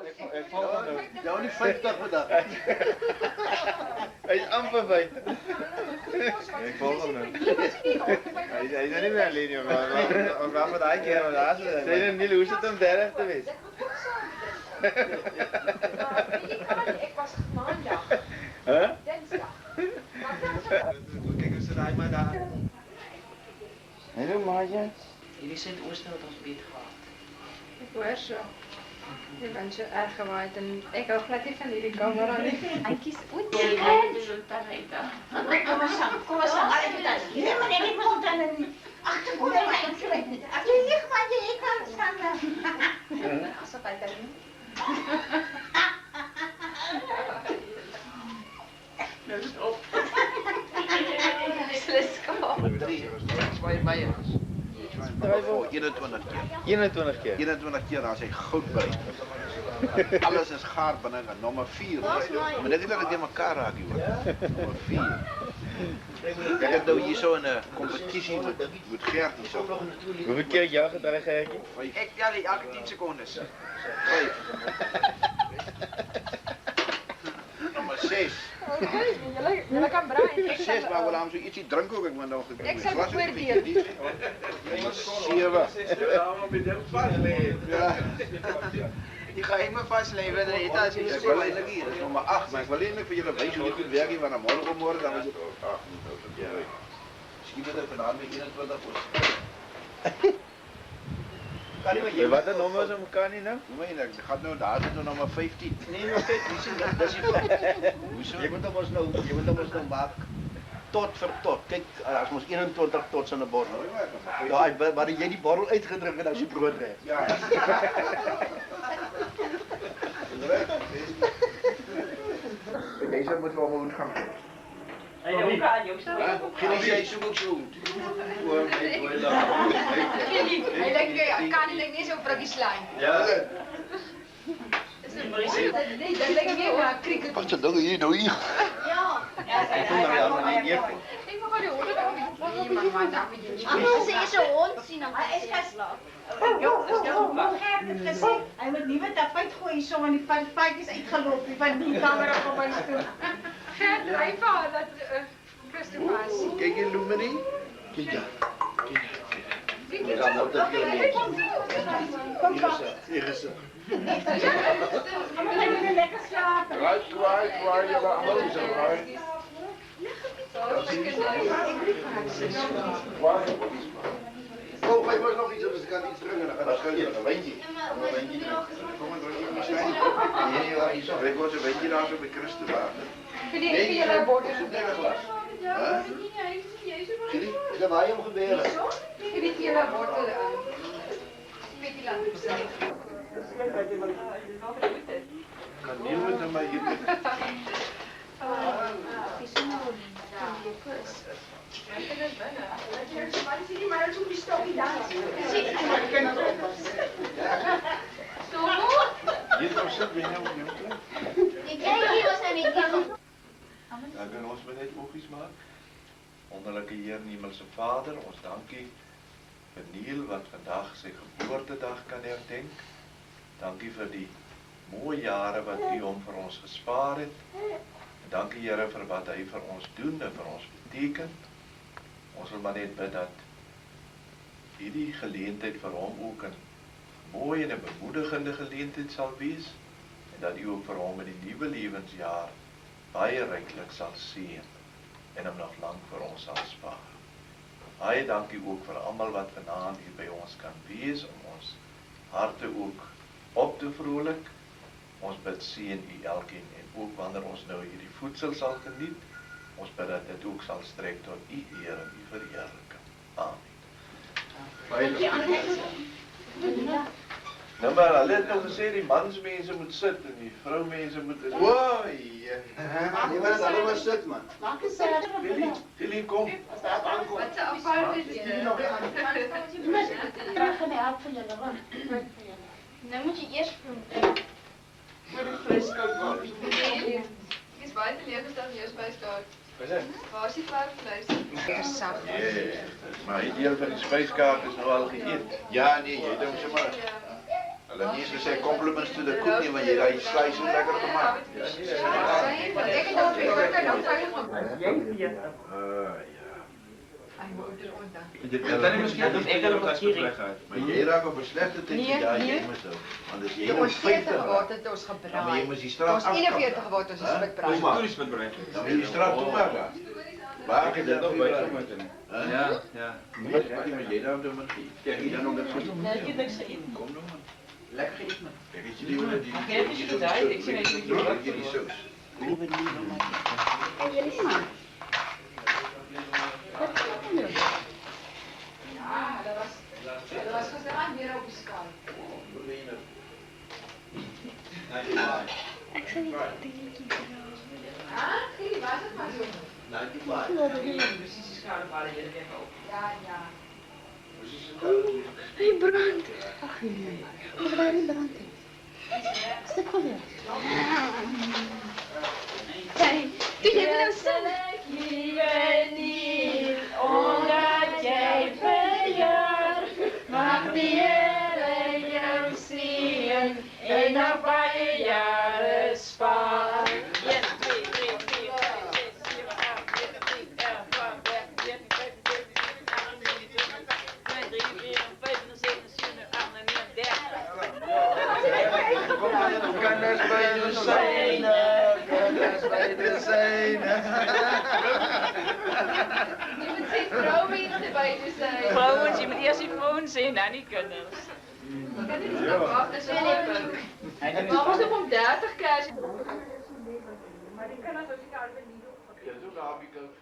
Ik val van nou niet 50 vandaag. Hij is amper 50. Ik val van hem. Hij is niet meer alleen, jongen. We gaan met die keer naar huis. Zijn niet hoe zit hem derde te wees? Ik was maandag. Huh? Dinsdag. Kijk eens naar mij daar. Hallo Maja. Jullie zijn het oosten wat ons beter gehad. Ik hoor zo. Je bent zo erg gewaaid en ik hou glad niet van die camera niet. En kies uit. Kom eens aan. Nee, meneer, ik moet dan een achtergrond. Je ligt maar je kan staan. Als op uit Dat is op. Twee meiers. 21 keer. 21 keer. 21 keer als hij goed bereikt. Alles is gaar beneden. Nummer 4. Maar net niet dat het in elkaar raakt, joh. Nummer 4. Ik heb nou hier zo een competitie met Gert hier zo. Hoeveel keer heb jij gedraaid eigenlijk? Ik tel die elke 10 seconden. 5. Nummer 6. Jullie kan braaien. 6, maar we laten zo ietsje drinken ook. Ik ben nog Ik zeg het weer hier. Nummer 7. Ja. Die ga ik me vastleven. Dat is als je Ik zo wil eigenlijk eigenlijk hier. hier, nummer 8, maar ik wil eigenlijk voor jullie wijzen hoe goed werk je van morgen dan is het 8 minuten. Misschien dat ik vanavond met 21 Wat een nummer is elkaar niet nou? Hoe meen je dat? Gaat nou daar zitten nummer 15. Nee, maar dat is Hoezo? je moet hem ons nou maken. Tot vir tot. Kijk, als ons 21 tot aan de borrel. Ja, waar jy die borrel uitgedruk en as jy brood kry. Ja. Deze moeten we allemaal goed gaan. Geen jij zoek ook zo goed. Hij kan niet eens over die slime. Ja. Nee, dat lijkt meer naar cricket. Wat is dat hier nou hier? Ja. Ik kom daar allemaal niet neer. Ik mag wel die honden Als ze is een hond zien, dan is het hij moet niet met dat feit gooien zo, want die feit is uitgelopen van die camera van mijn stoel. Gert, even dat Christopher. Kijk je Lumini? Kijk ja. We gaan nou dat Hier is ze. Lekker slapen. Right, je laat alles zo uit. Oh, wij was nog iets, dus ik ga iets drinken. Dan gaat het schudden. Een wijntje. Kom maar, drink maar snel. Nee, zo. Ik was een wijntje daar zo bij Christopher. Vind je jullie borden? Huh? Gilly, dat waar je hem gebeuren. Vind je jullie borden? Weet je laten zijn. Kan niemand naar mij hier. Dan kunnen ons maar net oogjes maken. Wonderlijke Heer, Hemelse Vader, ons dankie vir Neil wat vandag sy geboortedag kan herdenk. Dankie vir die mooie jare wat U hom vir ons gespaar het. En dankie Here vir wat hy vir ons doen en vir ons beteken. Ons wil maar net bid dat hierdie geleentheid vir hom ook 'n mooie en 'n bemoedigende geleentheid sal wees en dat U ook vir hom in die nuwe lewensjaar baie ryklik sal seën en hom nog lank vir ons sal spaar. Baie dankie ook vir almal wat vanaand hier by ons kan wees om ons harte ook op te vrolik. Ons bid seën U elkeen en ook wanneer ons nou hierdie voedsel sal geniet, ons bid dat dit ook sal strek tot U eer en U verheerliking. Amen. Nou maar, hulle het nou gesê die mansmense moet sit en die vroumense moet... Oei! Je moet alleen maar sit, man. Maak eens zelf. Gilly, kom. Als dat aankomt. Wat 'n aparte ding. Vraag mij af van jullie. Nou moet je eerst Voor die fles koud water. Nee, ek is baie teleurgesteld in jou spyskaart. Wat is dit? Waar is die varkvleis? Sag. Maar die deel van die spyskaart is nou al geëet. Ja, nee, jy dink sommer. Hulle het nie eens gesê compliments to the cook nie, want jy daai slice so lekker gemaak. Ek het al twee keer nou veilig gemaak. Ja. Dat dan miskien dat ek hulle wat hier Maar jy raak op 'n slegte tyd Nee, ja, jy nee. moet so. Want as jy Die nou ons 40 50 watt het ons Ja, maar gebraai. jy moet die straat Ons 41 watt ons is met braai. toerisme bereik. Dan moet jy die straat toemaak. Waar ek dit nog baie baie gemaak. Ja. Ja, ja. Wat jy daar doen met die. Kijk, jy dan nog net goed. Nee, ik heb niks gegeten. Kom nou man. Lekker gegeten, man. Kijk, as jy die oor die. Ik heb niet gedaan, ik zie net hoe je brood die saus. Ja, dat was gisteraan weer op die skaal. Ek sien nie die dingetjie Ah, gee, was dit maar so. precies die schade waar je weg ook. Ja, ja. Hy brand. Ag nee. Hoe daar die brand. Stuk van weer. Hey, toe jy wil nou sing. Omdat jy verjaar, mag die Here jou seën en nog baie jare spaar. 1, 2, 3, 4, 5, 6, 7, 8, 9, 10, 11, 12, 13, 14, 15, 16, 18, 19, 20, 21, 22, 23, 24, 25, 26, 27, 28, 29, 30. Kinders by die syne, kinders by die syne. Jy moet sê vroumense by te sê. Vrouwens, je moet eerst die vrouwen zien, dan die kinders. Dit is nog wag, dis wel lekker. Maar ons nog om 30 kers. Ja, so daar heb ik ook